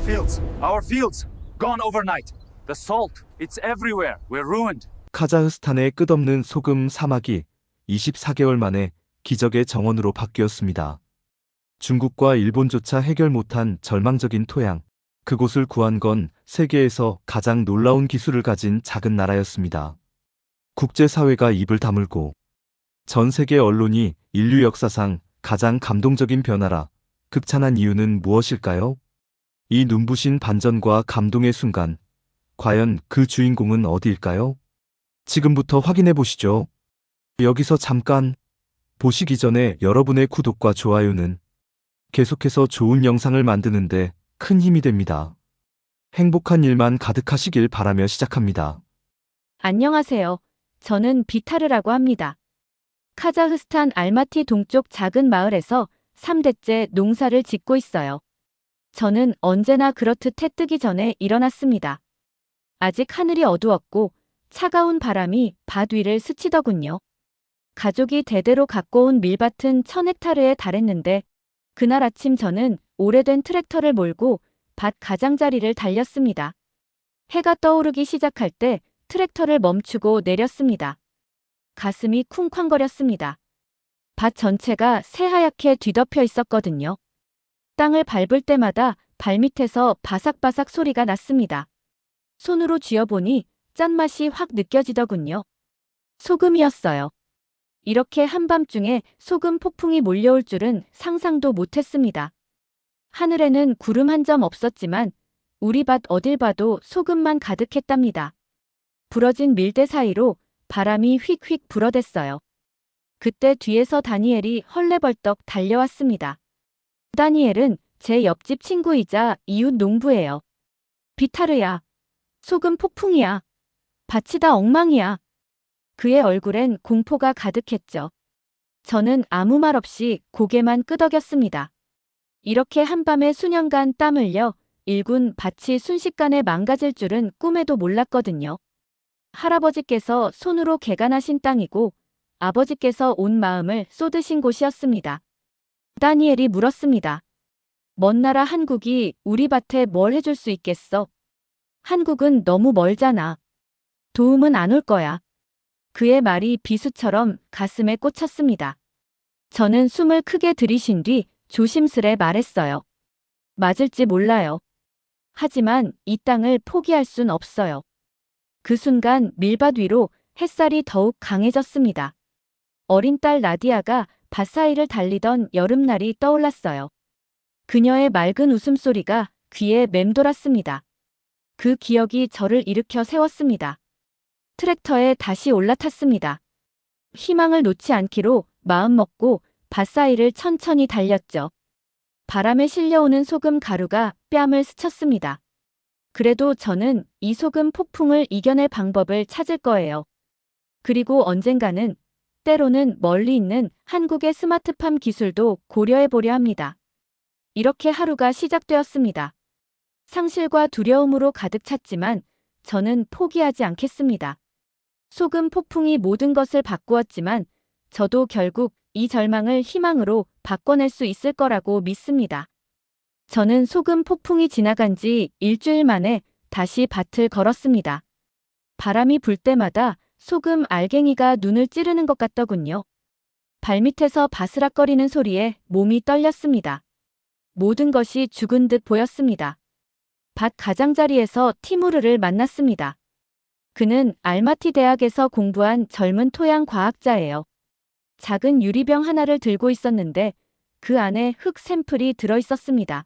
Our fields, gone overnight. The salt, it's everywhere. We're ruined. 카자흐스탄의 끝없는 소금 사막이 24개월 만에 기적의 정원으로 바뀌었습니다. 중국과 일본조차 해결 못한 절망적인 토양. 그곳을 구한 건 세계에서 가장 놀라운 기술을 가진 작은 나라였습니다. 국제사회가 입을 다물고 전 세계 언론이 인류 역사상 가장 감동적인 변화라 극찬한 이유는 무엇일까요? 이 눈부신 반전과 감동의 순간, 과연 그 주인공은 어디일까요? 지금부터 확인해 보시죠. 여기서 잠깐 보시기 전에 여러분의 구독과 좋아요는 계속해서 좋은 영상을 만드는데 큰 힘이 됩니다. 행복한 일만 가득하시길 바라며 시작합니다. 안녕하세요. 저는 비타르라고 합니다. 카자흐스탄 알마티 동쪽 작은 마을에서 3대째 농사를 짓고 있어요. 저는 언제나 그렇듯 해 뜨기 전에 일어났습니다. 아직 하늘이 어두웠고 차가운 바람이 밭 위를 스치더군요. 가족이 대대로 갖고 온 밀밭은 1000헥타르에 달했는데 그날 아침 저는 오래된 트랙터를 몰고 밭 가장자리를 달렸습니다. 해가 떠오르기 시작할 때 트랙터를 멈추고 내렸습니다. 가슴이 쿵쾅거렸습니다. 밭 전체가 새하얗게 뒤덮여 있었거든요. 땅을 밟을 때마다 발밑에서 바삭바삭 소리가 났습니다. 손으로 쥐어보니 짠맛이 확 느껴지더군요. 소금이었어요. 이렇게 한밤중에 소금 폭풍이 몰려올 줄은 상상도 못했습니다. 하늘에는 구름 한 점 없었지만 우리 밭 어딜 봐도 소금만 가득했답니다. 부러진 밀대 사이로 바람이 휙휙 불어댔어요. 그때 뒤에서 다니엘이 헐레벌떡 달려왔습니다. 다니엘은 제 옆집 친구이자 이웃 농부예요. 비타르야. 소금 폭풍이야. 밭이 다 엉망이야. 그의 얼굴엔 공포가 가득했죠. 저는 아무 말 없이 고개만 끄덕였습니다. 이렇게 한밤에 수년간 땀 흘려 일군 밭이 순식간에 망가질 줄은 꿈에도 몰랐거든요. 할아버지께서 손으로 개간하신 땅이고 아버지께서 온 마음을 쏟으신 곳이었습니다. 다니엘이 물었습니다. 먼 나라 한국이 우리 밭에 뭘 해줄 수 있겠어? 한국은 너무 멀잖아. 도움은 안 올 거야. 그의 말이 비수처럼 가슴에 꽂혔습니다. 저는 숨을 크게 들이쉰 뒤 조심스레 말했어요. 맞을지 몰라요. 하지만 이 땅을 포기할 순 없어요. 그 순간 밀밭 위로 햇살이 더욱 강해졌습니다. 어린 딸 나디아가 밭 사이를 달리던 여름날이 떠올랐어요. 그녀의 맑은 웃음소리가 귀에 맴돌았습니다. 그 기억이 저를 일으켜 세웠습니다. 트랙터에 다시 올라탔습니다. 희망을 놓지 않기로 마음먹고 밭 사이를 천천히 달렸죠. 바람에 실려오는 소금 가루가 뺨을 스쳤습니다. 그래도 저는 이 소금 폭풍을 이겨낼 방법을 찾을 거예요. 그리고 언젠가는, 때로는 멀리 있는 한국의 스마트팜 기술도 고려해보려 합니다. 이렇게 하루가 시작되었습니다. 상실과 두려움으로 가득 찼지만 저는 포기하지 않겠습니다. 소금 폭풍이 모든 것을 바꾸었지만 저도 결국 이 절망을 희망으로 바꿔낼 수 있을 거라고 믿습니다. 저는 소금 폭풍이 지나간 지 일주일 만에 다시 밭을 걸었습니다. 바람이 불 때마다 소금 알갱이가 눈을 찌르는 것 같더군요. 발밑에서 바스락거리는 소리에 몸이 떨렸습니다. 모든 것이 죽은 듯 보였습니다. 밭 가장자리에서 티무르를 만났습니다. 그는 알마티 대학에서 공부한 젊은 토양 과학자예요. 작은 유리병 하나를 들고 있었는데 그 안에 흙 샘플이 들어있었습니다.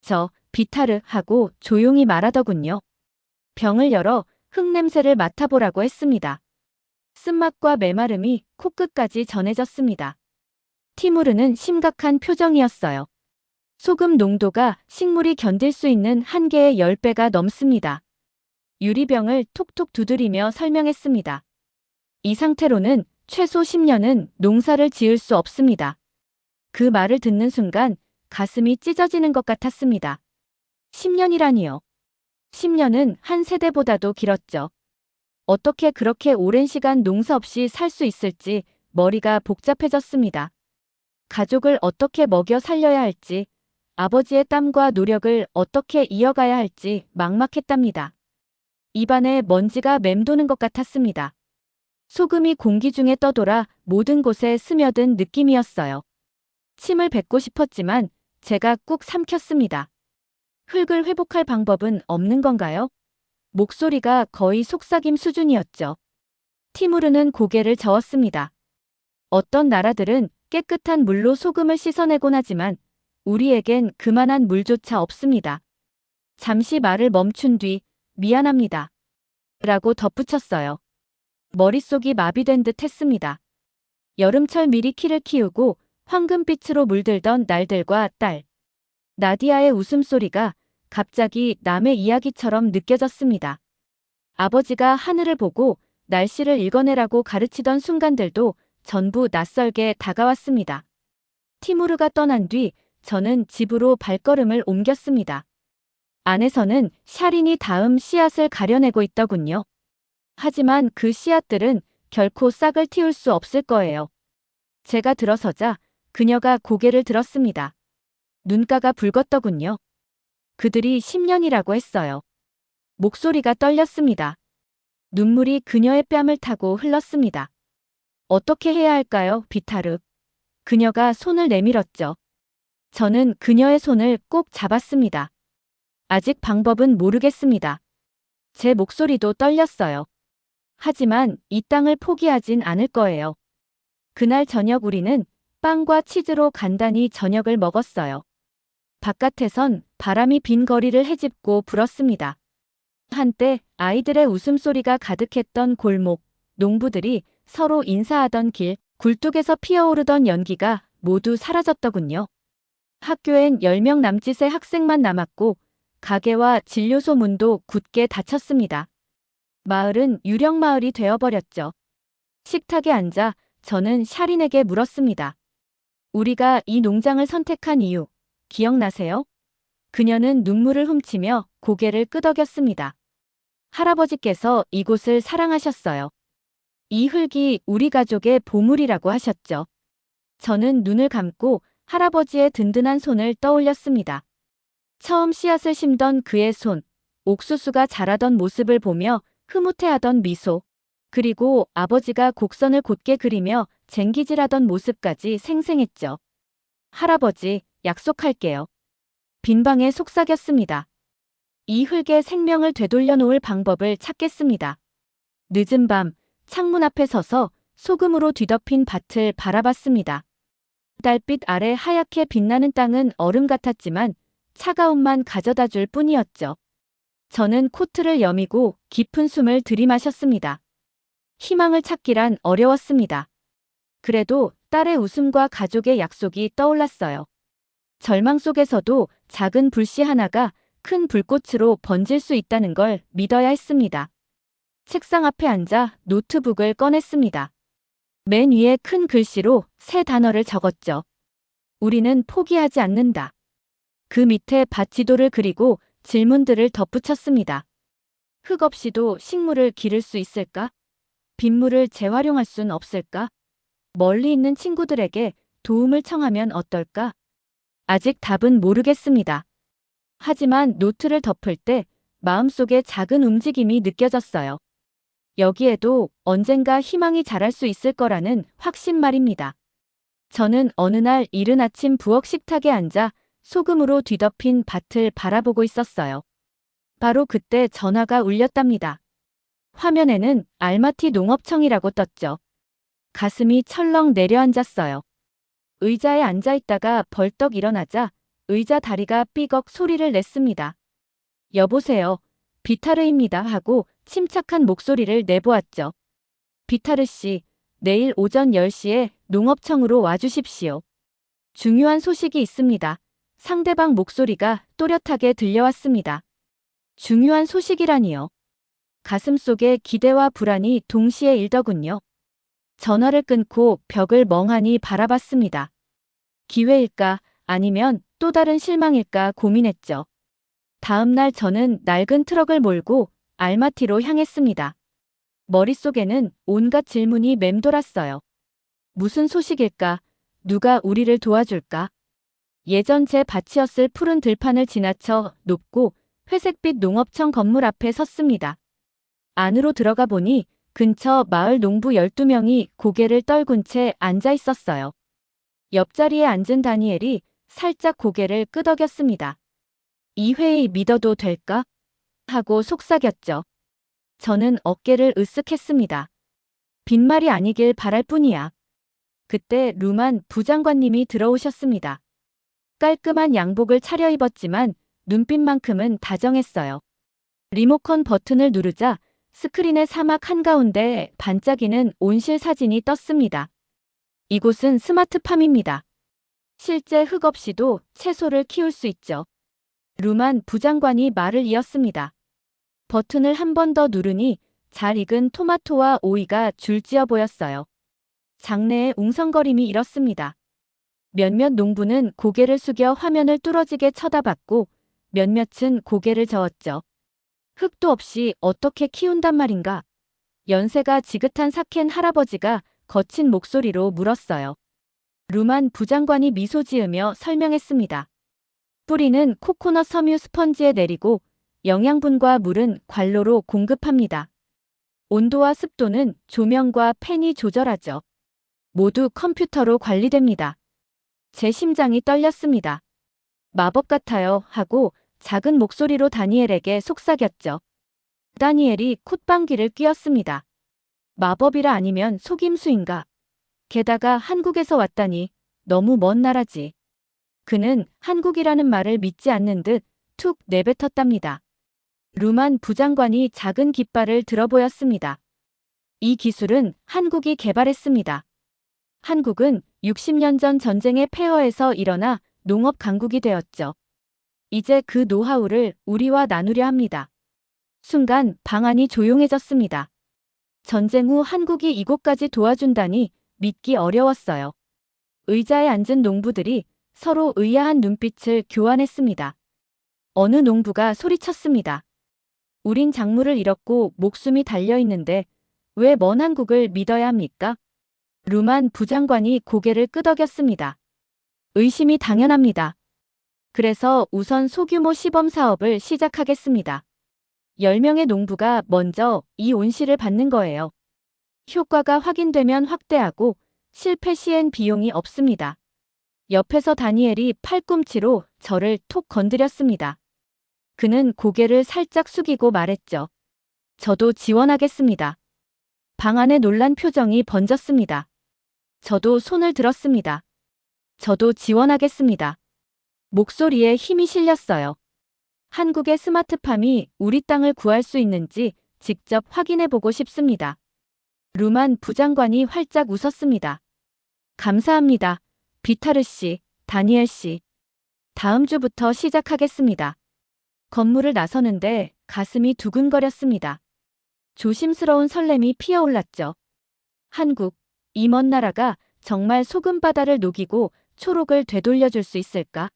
저, 비타르 하고 조용히 말하더군요. 병을 열어 흙 냄새를 맡아보라고 했습니다. 쓴맛과 메마름이 코끝까지 전해졌습니다. 티무르는 심각한 표정이었어요. 소금 농도가 식물이 견딜 수 있는 한계의 10배가 넘습니다. 유리병을 톡톡 두드리며 설명했습니다. 이 상태로는 최소 10년은 농사를 지을 수 없습니다. 그 말을 듣는 순간 가슴이 찢어지는 것 같았습니다. 10년이라니요. 10년은 한 세대보다도 길었죠. 어떻게 그렇게 오랜 시간 농사 없이 살 수 있을지 머리가 복잡해졌습니다. 가족을 어떻게 먹여 살려야 할지, 아버지의 땀과 노력을 어떻게 이어가야 할지 막막했답니다. 입안에 먼지가 맴도는 것 같았습니다. 소금이 공기 중에 떠돌아 모든 곳에 스며든 느낌이었어요. 침을 뱉고 싶었지만 제가 꾹 삼켰습니다. 흙을 회복할 방법은 없는 건가요? 목소리가 거의 속삭임 수준이었죠. 티무르는 고개를 저었습니다. 어떤 나라들은 깨끗한 물로 소금을 씻어내곤 하지만 우리에겐 그만한 물조차 없습니다. 잠시 말을 멈춘 뒤 미안합니다. 라고 덧붙였어요. 머릿속이 마비된 듯 했습니다. 여름철 미리 키를 키우고 황금빛으로 물들던 날들과 딸. 나디아의 웃음소리가 갑자기 남의 이야기처럼 느껴졌습니다. 아버지가 하늘을 보고 날씨를 읽어내라고 가르치던 순간들도 전부 낯설게 다가왔습니다. 티무르가 떠난 뒤 저는 집으로 발걸음을 옮겼습니다. 안에서는 샤린이 다음 씨앗을 가려내고 있더군요. 하지만 그 씨앗들은 결코 싹을 틔울 수 없을 거예요. 제가 들어서자 그녀가 고개를 들었습니다. 눈가가 붉었더군요. 그들이 10년이라고 했어요. 목소리가 떨렸습니다. 눈물이 그녀의 뺨을 타고 흘렀습니다. 어떻게 해야 할까요, 비타르? 그녀가 손을 내밀었죠. 저는 그녀의 손을 꼭 잡았습니다. 아직 방법은 모르겠습니다. 제 목소리도 떨렸어요. 하지만 이 땅을 포기하진 않을 거예요. 그날 저녁 우리는 빵과 치즈로 간단히 저녁을 먹었어요. 바깥에선 바람이 빈 거리를 헤집고 불었습니다. 한때 아이들의 웃음소리가 가득했던 골목, 농부들이 서로 인사하던 길, 굴뚝에서 피어오르던 연기가 모두 사라졌더군요. 학교엔 10명 남짓의 학생만 남았고 가게와 진료소 문도 굳게 닫혔습니다. 마을은 유령 마을이 되어버렸죠. 식탁에 앉아 저는 샤린에게 물었습니다. 우리가 이 농장을 선택한 이유, 기억나세요? 그녀는 눈물을 훔치며 고개를 끄덕였습니다. 할아버지께서 이곳을 사랑하셨어요. 이 흙이 우리 가족의 보물이라고 하셨죠. 저는 눈을 감고 할아버지의 든든한 손을 떠올렸습니다. 처음 씨앗을 심던 그의 손, 옥수수가 자라던 모습을 보며 흐뭇해하던 미소, 그리고 아버지가 곡선을 곧게 그리며 쟁기질하던 모습까지 생생했죠. 할아버지, 약속할게요. 빈방에 속삭였습니다. 이 흙에 생명을 되돌려 놓을 방법을 찾겠습니다. 늦은 밤, 창문 앞에 서서 소금으로 뒤덮인 밭을 바라봤습니다. 달빛 아래 하얗게 빛나는 땅은 얼음 같았지만 차가움만 가져다 줄 뿐이었죠. 저는 코트를 여미고 깊은 숨을 들이마셨습니다. 희망을 찾기란 어려웠습니다. 그래도 딸의 웃음과 가족의 약속이 떠올랐어요. 절망 속에서도 작은 불씨 하나가 큰 불꽃으로 번질 수 있다는 걸 믿어야 했습니다. 책상 앞에 앉아 노트북을 꺼냈습니다. 맨 위에 큰 글씨로 세 단어를 적었죠. 우리는 포기하지 않는다. 그 밑에 밭 지도를 그리고 질문들을 덧붙였습니다. 흙 없이도 식물을 기를 수 있을까? 빗물을 재활용할 순 없을까? 멀리 있는 친구들에게 도움을 청하면 어떨까? 아직 답은 모르겠습니다. 하지만 노트를 덮을 때 마음속에 작은 움직임이 느껴졌어요. 여기에도 언젠가 희망이 자랄 수 있을 거라는 확신 말입니다. 저는 어느 날 이른 아침 부엌 식탁에 앉아 소금으로 뒤덮인 밭을 바라보고 있었어요. 바로 그때 전화가 울렸답니다. 화면에는 알마티 농업청이라고 떴죠. 가슴이 철렁 내려앉았어요. 의자에 앉아있다가 벌떡 일어나자 의자 다리가 삐걱 소리를 냈습니다. 여보세요. 비타르입니다 하고 침착한 목소리를 내보았죠. 비타르 씨, 내일 오전 10시에 농업청으로 와주십시오. 중요한 소식이 있습니다. 상대방 목소리가 또렷하게 들려왔습니다. 중요한 소식이라니요. 가슴속에 기대와 불안이 동시에 일더군요. 전화를 끊고 벽을 멍하니 바라봤습니다. 기회일까 아니면 또 다른 실망일까 고민했죠. 다음 날 저는 낡은 트럭을 몰고 알마티로 향했습니다. 머릿속에는 온갖 질문이 맴돌았어요. 무슨 소식일까? 누가 우리를 도와줄까? 예전 제 밭이었을 푸른 들판을 지나쳐 높고 회색빛 농업청 건물 앞에 섰습니다. 안으로 들어가 보니 근처 마을 농부 12명이 고개를 떨군 채 앉아 있었어요. 옆자리에 앉은 다니엘이 살짝 고개를 끄덕였습니다. 이 회의 믿어도 될까? 하고 속삭였죠. 저는 어깨를 으쓱했습니다. 빈말이 아니길 바랄 뿐이야. 그때 루만 부장관님이 들어오셨습니다. 깔끔한 양복을 차려입었지만 눈빛만큼은 다정했어요. 리모컨 버튼을 누르자 스크린의 사막 한가운데 반짝이는 온실 사진이 떴습니다. 이곳은 스마트팜입니다. 실제 흙 없이도 채소를 키울 수 있죠. 루만 부장관이 말을 이었습니다. 버튼을 한 번 더 누르니 잘 익은 토마토와 오이가 줄지어 보였어요. 장내에 웅성거림이 일었습니다. 몇몇 농부는 고개를 숙여 화면을 뚫어지게 쳐다봤고 몇몇은 고개를 저었죠. 흙도 없이 어떻게 키운단 말인가? 연세가 지긋한 사켄 할아버지가 거친 목소리로 물었어요. 루만 부장관이 미소 지으며 설명했습니다. 뿌리는 코코넛 섬유 스펀지에 내리고 영양분과 물은 관로로 공급합니다. 온도와 습도는 조명과 팬이 조절하죠. 모두 컴퓨터로 관리됩니다. 제 심장이 떨렸습니다. 마법 같아요 하고 작은 목소리로 다니엘에게 속삭였죠. 다니엘이 콧방귀를 뀌었습니다. 마법이라 아니면 속임수인가? 게다가 한국에서 왔다니 너무 먼 나라지. 그는 한국이라는 말을 믿지 않는 듯 툭 내뱉었답니다. 루만 부장관이 작은 깃발을 들어보였습니다. 이 기술은 한국이 개발했습니다. 한국은 60년 전 전쟁의 폐허에서 일어나 농업 강국이 되었죠. 이제 그 노하우를 우리와 나누려 합니다. 순간 방 안이 조용해졌습니다. 전쟁 후 한국이 이곳까지 도와준다니 믿기 어려웠어요. 의자에 앉은 농부들이 서로 의아한 눈빛을 교환했습니다. 어느 농부가 소리쳤습니다. 우린 작물을 잃었고 목숨이 달려있는데 왜 먼 한국을 믿어야 합니까? 루만 부장관이 고개를 끄덕였습니다. 의심이 당연합니다. 그래서 우선 소규모 시범 사업을 시작하겠습니다. 10명의 농부가 먼저 이 온실을 받는 거예요. 효과가 확인되면 확대하고 실패 시엔 비용이 없습니다. 옆에서 다니엘이 팔꿈치로 저를 톡 건드렸습니다. 그는 고개를 살짝 숙이고 말했죠. 저도 지원하겠습니다. 방 안에 놀란 표정이 번졌습니다. 저도 손을 들었습니다. 저도 지원하겠습니다. 목소리에 힘이 실렸어요. 한국의 스마트팜이 우리 땅을 구할 수 있는지 직접 확인해보고 싶습니다. 루만 부장관이 활짝 웃었습니다. 감사합니다. 비타르 씨, 다니엘 씨. 다음 주부터 시작하겠습니다. 건물을 나서는데 가슴이 두근거렸습니다. 조심스러운 설렘이 피어올랐죠. 한국, 이 먼 나라가 정말 소금바다를 녹이고 초록을 되돌려줄 수 있을까?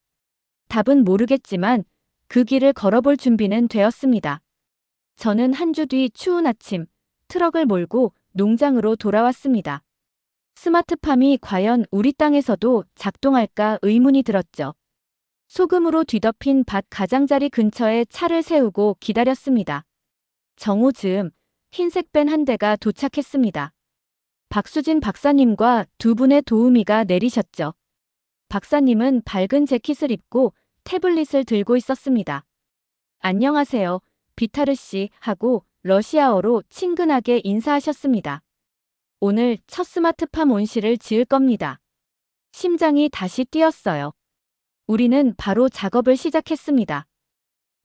답은 모르겠지만 그 길을 걸어볼 준비는 되었습니다. 저는 한 주 뒤 추운 아침, 트럭을 몰고 농장으로 돌아왔습니다. 스마트팜이 과연 우리 땅에서도 작동할까 의문이 들었죠. 소금으로 뒤덮인 밭 가장자리 근처에 차를 세우고 기다렸습니다. 정오 즈음 흰색 밴 한 대가 도착했습니다. 박수진 박사님과 두 분의 도우미가 내리셨죠. 박사님은 밝은 재킷을 입고 태블릿을 들고 있었습니다. 안녕하세요, 비타르 씨 하고 러시아어로 친근하게 인사하셨습니다. 오늘 첫 스마트팜 온실을 지을 겁니다. 심장이 다시 뛰었어요. 우리는 바로 작업을 시작했습니다.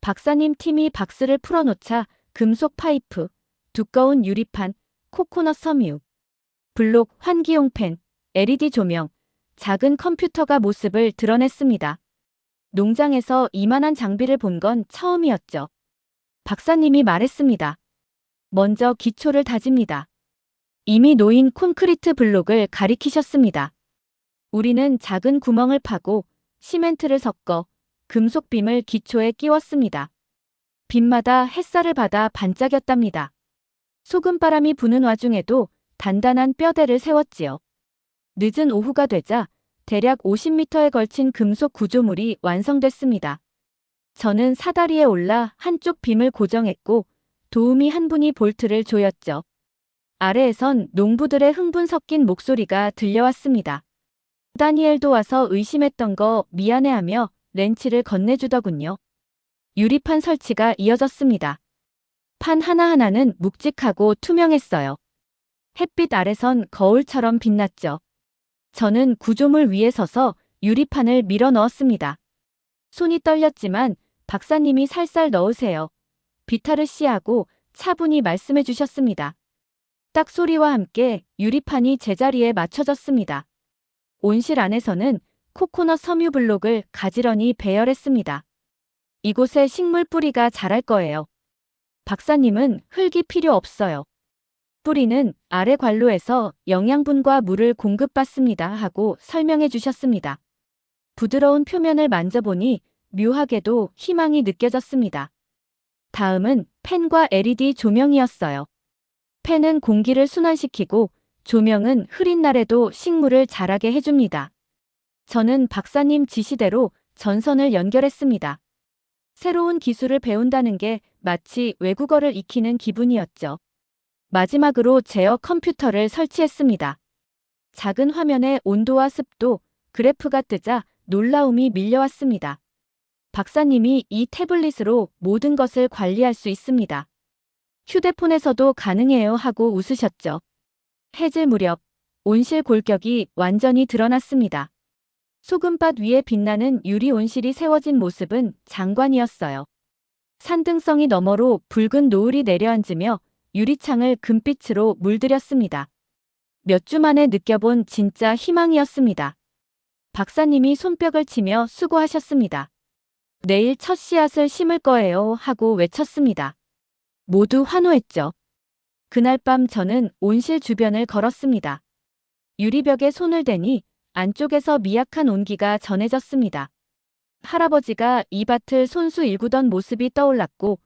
박사님 팀이 박스를 풀어놓자 금속 파이프, 두꺼운 유리판, 코코넛 섬유, 블록 환기용 팬, LED 조명, 작은 컴퓨터가 모습을 드러냈습니다. 농장에서 이만한 장비를 본 건 처음이었죠. 박사님이 말했습니다. 먼저 기초를 다집니다. 이미 놓인 콘크리트 블록을 가리키셨습니다. 우리는 작은 구멍을 파고 시멘트를 섞어 금속빔을 기초에 끼웠습니다. 빔마다 햇살을 받아 반짝였답니다. 소금바람이 부는 와중에도 단단한 뼈대를 세웠지요. 늦은 오후가 되자 대략 50m에 걸친 금속 구조물이 완성됐습니다. 저는 사다리에 올라 한쪽 빔을 고정했고 도우미 한 분이 볼트를 조였죠. 아래에선 농부들의 흥분 섞인 목소리가 들려왔습니다. 다니엘도 와서 의심했던 거 미안해하며 렌치를 건네주더군요. 유리판 설치가 이어졌습니다. 판 하나하나는 묵직하고 투명했어요. 햇빛 아래선 거울처럼 빛났죠. 저는 구조물 위에 서서 유리판을 밀어 넣었습니다. 손이 떨렸지만 박사님이 살살 넣으세요. 비타르 씨하고 차분히 말씀해 주셨습니다. 딱 소리와 함께 유리판이 제자리에 맞춰졌습니다. 온실 안에서는 코코넛 섬유 블록을 가지런히 배열했습니다. 이곳에 식물 뿌리가 자랄 거예요. 박사님은 흙이 필요 없어요. 뿌리는 아래 관로에서 영양분과 물을 공급받습니다 하고 설명해 주셨습니다. 부드러운 표면을 만져보니 묘하게도 희망이 느껴졌습니다. 다음은 펜과 LED 조명이었어요. 펜은 공기를 순환시키고 조명은 흐린 날에도 식물을 자라게 해줍니다. 저는 박사님 지시대로 전선을 연결했습니다. 새로운 기술을 배운다는 게 마치 외국어를 익히는 기분이었죠. 마지막으로 제어 컴퓨터를 설치했습니다. 작은 화면에 온도와 습도, 그래프가 뜨자 놀라움이 밀려왔습니다. 박사님이 이 태블릿으로 모든 것을 관리할 수 있습니다. 휴대폰에서도 가능해요 하고 웃으셨죠. 해질 무렵 온실 골격이 완전히 드러났습니다. 소금밭 위에 빛나는 유리 온실이 세워진 모습은 장관이었어요. 산등성이 너머로 붉은 노을이 내려앉으며 유리창을 금빛으로 물들였습니다. 몇 주 만에 느껴본 진짜 희망이었습니다. 박사님이 손뼉을 치며 수고하셨습니다. 내일 첫 씨앗을 심을 거예요 하고 외쳤습니다. 모두 환호했죠. 그날 밤 저는 온실 주변을 걸었습니다. 유리벽에 손을 대니 안쪽에서 미약한 온기가 전해졌습니다. 할아버지가 이 밭을 손수 일구던 모습이 떠올랐고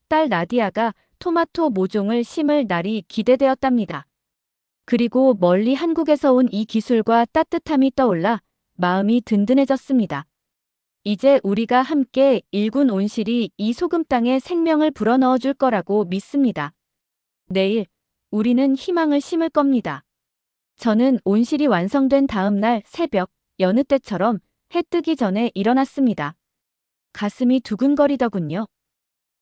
딸 나디아가 토마토 모종을 심을 날이 기대되었답니다. 그리고 멀리 한국에서 온 이 기술과 따뜻함이 떠올라 마음이 든든해졌습니다. 이제 우리가 함께 일군 온실이 이 소금 땅에 생명을 불어넣어 줄 거라고 믿습니다. 내일 우리는 희망을 심을 겁니다. 저는 온실이 완성된 다음 날 새벽 여느 때처럼 해 뜨기 전에 일어났습니다. 가슴이 두근거리더군요.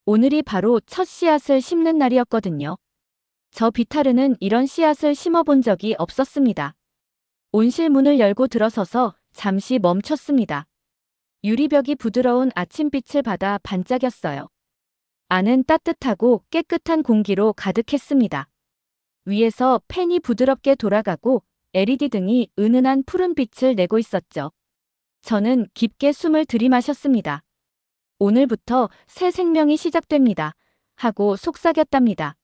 오늘이 바로 첫 씨앗을 심는 날이었거든요. 저 비타르는 이런 씨앗을 심어본 적이 없었습니다. 온실 문을 열고 들어서서 잠시 멈췄습니다. 유리벽이 부드러운 아침빛을 받아 반짝였어요. 안은 따뜻하고 깨끗한 공기로 가득했습니다. 위에서 팬이 부드럽게 돌아가고 LED 등이 은은한 푸른 빛을 내고 있었죠. 저는 깊게 숨을 들이마셨습니다. 오늘부터 새 생명이 시작됩니다. 하고 속삭였답니다.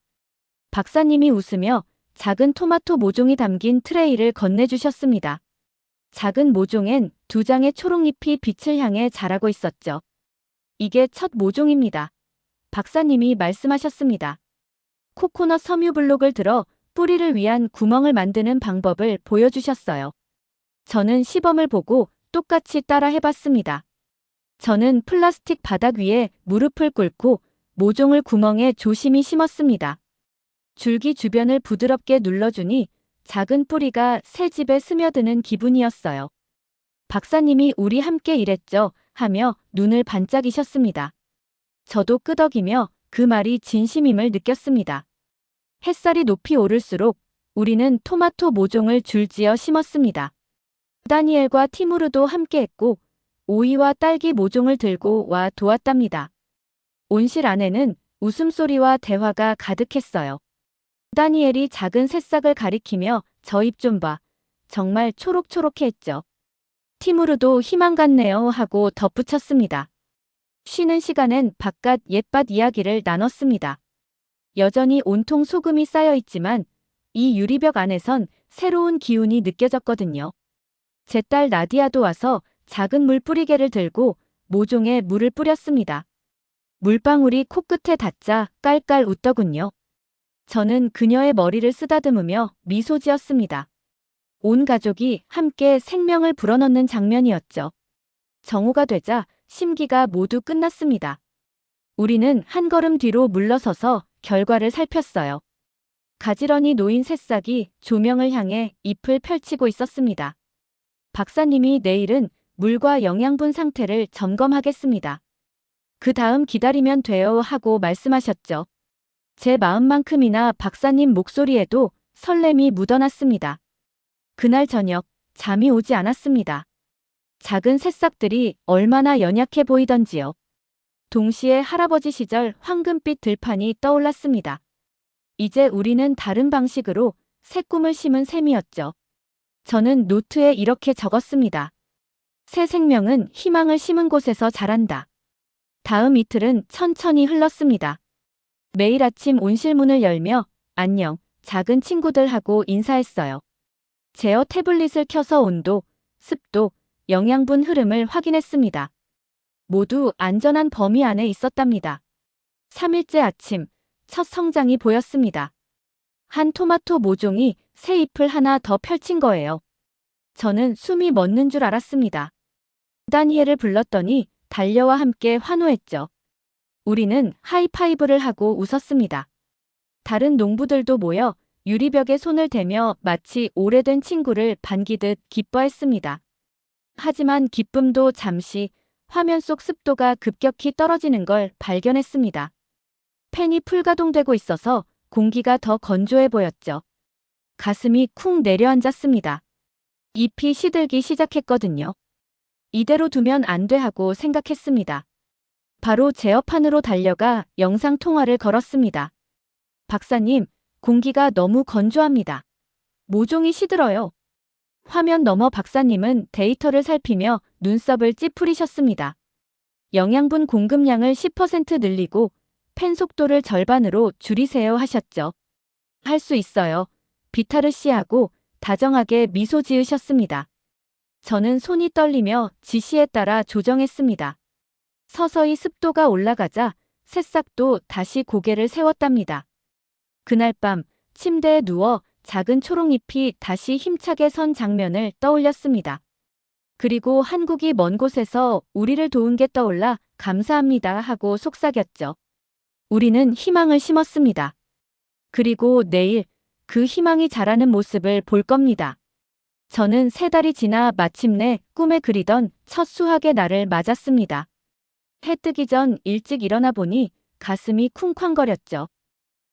박사님이 웃으며 작은 토마토 모종이 담긴 트레이를 건네주셨습니다. 작은 모종엔 2장의 초록잎이 빛을 향해 자라고 있었죠. 이게 첫 모종입니다. 박사님이 말씀하셨습니다. 코코넛 섬유 블록을 들어 뿌리를 위한 구멍을 만드는 방법을 보여주셨어요. 저는 시범을 보고 똑같이 따라 해봤습니다. 저는 플라스틱 바닥 위에 무릎을 꿇고 모종을 구멍에 조심히 심었습니다. 줄기 주변을 부드럽게 눌러주니 작은 뿌리가 새 집에 스며드는 기분이었어요. 박사님이 우리 함께 일했죠 하며 눈을 반짝이셨습니다. 저도 끄덕이며 그 말이 진심임을 느꼈습니다. 햇살이 높이 오를수록 우리는 토마토 모종을 줄지어 심었습니다. 다니엘과 티무르도 함께했고 오이와 딸기 모종을 들고 와 도왔답니다. 온실 안에는 웃음소리와 대화가 가득했어요. 다니엘이 작은 새싹을 가리키며 저 입 좀 봐. 정말 초록초록해 했죠. 티무르도 희망 같네요 하고 덧붙였습니다. 쉬는 시간엔 바깥 옛밭 이야기를 나눴습니다. 여전히 온통 소금이 쌓여 있지만 이 유리벽 안에선 새로운 기운이 느껴졌거든요. 제 딸 나디아도 와서 작은 물뿌리개를 들고 모종에 물을 뿌렸습니다. 물방울이 코끝에 닿자 깔깔 웃더군요. 저는 그녀의 머리를 쓰다듬으며 미소 지었습니다. 온 가족이 함께 생명을 불어넣는 장면이었죠. 정오가 되자 심기가 모두 끝났습니다. 우리는 한 걸음 뒤로 물러서서 결과를 살폈어요. 가지런히 놓인 새싹이 조명을 향해 잎을 펼치고 있었습니다. 박사님이 내일은 물과 영양분 상태를 점검하겠습니다. 그 다음 기다리면 돼요 하고 말씀하셨죠. 제 마음만큼이나 박사님 목소리에도 설렘이 묻어났습니다. 그날 저녁 잠이 오지 않았습니다. 작은 새싹들이 얼마나 연약해 보이던지요. 동시에 할아버지 시절 황금빛 들판이 떠올랐습니다. 이제 우리는 다른 방식으로 새 꿈을 심은 셈이었죠. 저는 노트에 이렇게 적었습니다. 새 생명은 희망을 심은 곳에서 자란다. 다음 이틀은 천천히 흘렀습니다. 매일 아침 온실문을 열며 안녕, 작은 친구들하고 인사했어요. 제어 태블릿을 켜서 온도, 습도, 영양분 흐름을 확인했습니다. 모두 안전한 범위 안에 있었답니다. 3일째 아침, 첫 성장이 보였습니다. 한 토마토 모종이 새 잎을 하나 더 펼친 거예요. 저는 숨이 멎는 줄 알았습니다. 다니엘을 불렀더니 달려와 함께 환호했죠. 우리는 하이파이브를 하고 웃었습니다. 다른 농부들도 모여 유리벽에 손을 대며 마치 오래된 친구를 반기듯 기뻐했습니다. 하지만 기쁨도 잠시 화면 속 습도가 급격히 떨어지는 걸 발견했습니다. 팬이 풀가동되고 있어서 공기가 더 건조해 보였죠. 가슴이 쿵 내려앉았습니다. 잎이 시들기 시작했거든요. 이대로 두면 안 돼 하고 생각했습니다. 바로 제어판으로 달려가 영상 통화를 걸었습니다. 박사님, 공기가 너무 건조합니다. 모종이 시들어요. 화면 너머 박사님은 데이터를 살피며 눈썹을 찌푸리셨습니다. 영양분 공급량을 10% 늘리고 펜 속도를 절반으로 줄이세요 하셨죠. 할 수 있어요. 비타르 씨하고 다정하게 미소 지으셨습니다. 저는 손이 떨리며 지시에 따라 조정했습니다. 서서히 습도가 올라가자 새싹도 다시 고개를 세웠답니다. 그날 밤 침대에 누워 작은 초록잎이 다시 힘차게 선 장면을 떠올렸습니다. 그리고 한국이 먼 곳에서 우리를 도운 게 떠올라 감사합니다 하고 속삭였죠. 우리는 희망을 심었습니다. 그리고 내일 그 희망이 자라는 모습을 볼 겁니다. 저는 3달이 지나 마침내 꿈에 그리던 첫 수학의 날을 맞았습니다. 해 뜨기 전 일찍 일어나 보니 가슴이 쿵쾅거렸죠.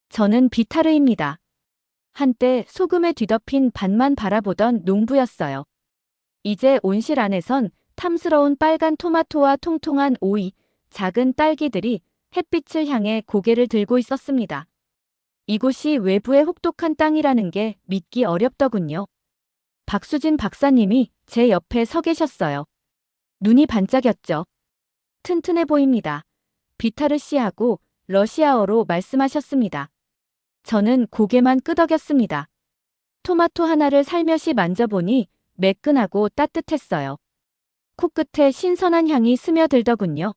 저는 비타르입니다. 한때 소금에 뒤덮인 밭만 바라보던 농부였어요. 이제 온실 안에선 탐스러운 빨간 토마토와 통통한 오이, 작은 딸기들이 햇빛을 향해 고개를 들고 있었습니다. 이곳이 외부의 혹독한 땅이라는 게 믿기 어렵더군요. 박수진 박사님이 제 옆에 서 계셨어요. 눈이 반짝였죠. 튼튼해 보입니다. 비타르 씨하고 러시아어로 말씀하셨습니다. 저는 고개만 끄덕였습니다. 토마토 하나를 살며시 만져보니 매끈하고 따뜻했어요. 코끝에 신선한 향이 스며들더군요.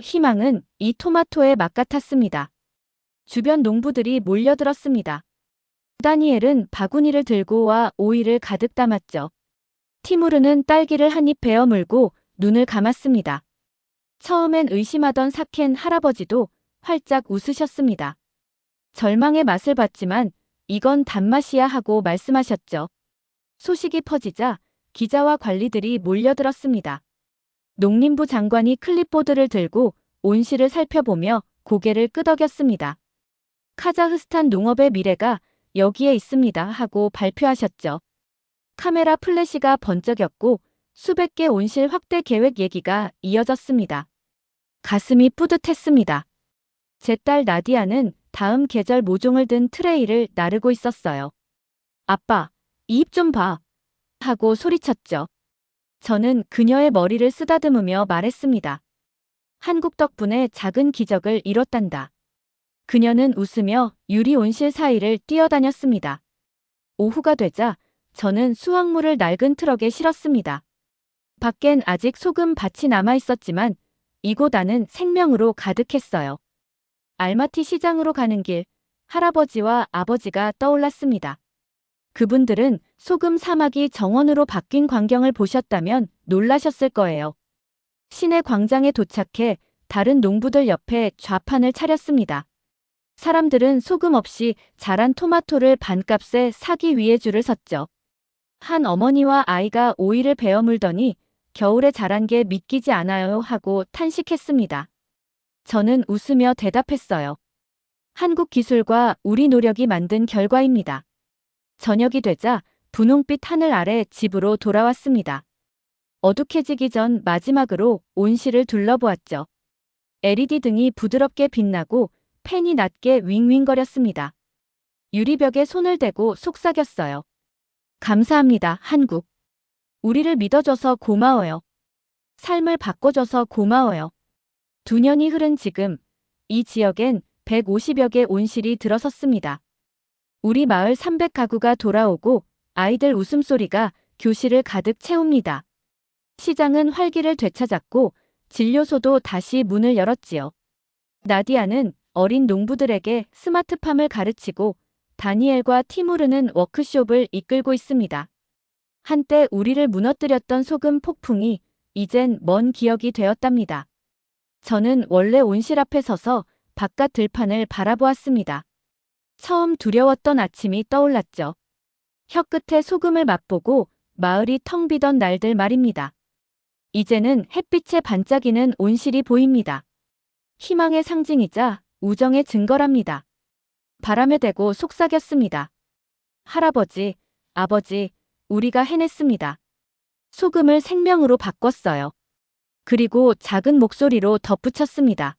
희망은 이 토마토의 맛 같았습니다. 주변 농부들이 몰려들었습니다. 다니엘은 바구니를 들고 와 오이를 가득 담았죠. 티무르는 딸기를 한 입 베어 물고 눈을 감았습니다. 처음엔 의심하던 사켄 할아버지도 활짝 웃으셨습니다. 절망의 맛을 봤지만 이건 단맛이야 하고 말씀하셨죠. 소식이 퍼지자 기자와 관리들이 몰려들었습니다. 농림부 장관이 클립보드를 들고 온실을 살펴보며 고개를 끄덕였습니다. 카자흐스탄 농업의 미래가 여기에 있습니다 하고 발표하셨죠. 카메라 플래시가 번쩍였고 수백 개 온실 확대 계획 얘기가 이어졌습니다. 가슴이 뿌듯했습니다. 제 딸 나디아는 다음 계절 모종을 든 트레이를 나르고 있었어요. 아빠, 이 잎 좀 봐. 하고 소리쳤죠. 저는 그녀의 머리를 쓰다듬으며 말했습니다. 한국 덕분에 작은 기적을 이뤘단다. 그녀는 웃으며 유리 온실 사이를 뛰어다녔습니다. 오후가 되자 저는 수확물을 낡은 트럭에 실었습니다. 밖엔 아직 소금 밭이 남아 있었지만 이곳 안은 생명으로 가득했어요. 알마티 시장으로 가는 길, 할아버지와 아버지가 떠올랐습니다. 그분들은 소금 사막이 정원으로 바뀐 광경을 보셨다면 놀라셨을 거예요. 시내 광장에 도착해 다른 농부들 옆에 좌판을 차렸습니다. 사람들은 소금 없이 자란 토마토를 반값에 사기 위해 줄을 섰죠. 한 어머니와 아이가 오이를 베어 물더니 겨울에 자란 게 믿기지 않아요 하고 탄식했습니다. 저는 웃으며 대답했어요. 한국 기술과 우리 노력이 만든 결과입니다. 저녁이 되자 분홍빛 하늘 아래 집으로 돌아왔습니다. 어둑해지기 전 마지막으로 온 시를 둘러보았죠. LED 등이 부드럽게 빛나고 팬이 낮게 윙윙거렸습니다. 유리벽에 손을 대고 속삭였어요. 감사합니다, 한국. 우리를 믿어줘서 고마워요. 삶을 바꿔줘서 고마워요. 2년이 흐른 지금, 이 지역엔 150여 개 온실이 들어섰습니다. 우리 마을 300가구가 돌아오고 아이들 웃음소리가 교실을 가득 채웁니다. 시장은 활기를 되찾았고 진료소도 다시 문을 열었지요. 나디아는 어린 농부들에게 스마트팜을 가르치고 다니엘과 티무르는 워크숍을 이끌고 있습니다. 한때 우리를 무너뜨렸던 소금 폭풍이 이젠 먼 기억이 되었답니다. 저는 원래 온실 앞에 서서 바깥 들판을 바라보았습니다. 처음 두려웠던 아침이 떠올랐죠. 혀끝에 소금을 맛보고 마을이 텅 비던 날들 말입니다. 이제는 햇빛에 반짝이는 온실이 보입니다. 희망의 상징이자 우정의 증거랍니다. 바람에 대고 속삭였습니다. 할아버지, 아버지, 우리가 해냈습니다. 소금을 생명으로 바꿨어요. 그리고 작은 목소리로 덧붙였습니다.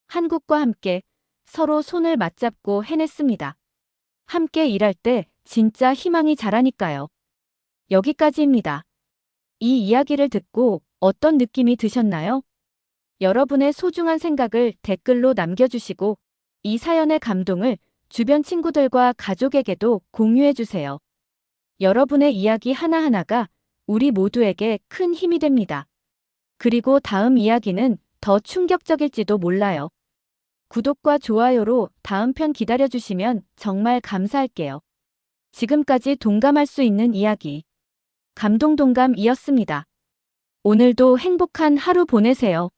한국과 함께 서로 손을 맞잡고 해냈습니다. 함께 일할 때 진짜 희망이 자라니까요. 여기까지입니다. 이 이야기를 듣고 어떤 느낌이 드셨나요? 여러분의 소중한 생각을 댓글로 남겨주시고 이 사연의 감동을 주변 친구들과 가족에게도 공유해주세요. 여러분의 이야기 하나하나가 우리 모두에게 큰 힘이 됩니다. 그리고 다음 이야기는 더 충격적일지도 몰라요. 구독과 좋아요로 다음 편 기다려주시면 정말 감사할게요. 지금까지 동감할 수 있는 이야기. 감동동감이었습니다. 오늘도 행복한 하루 보내세요.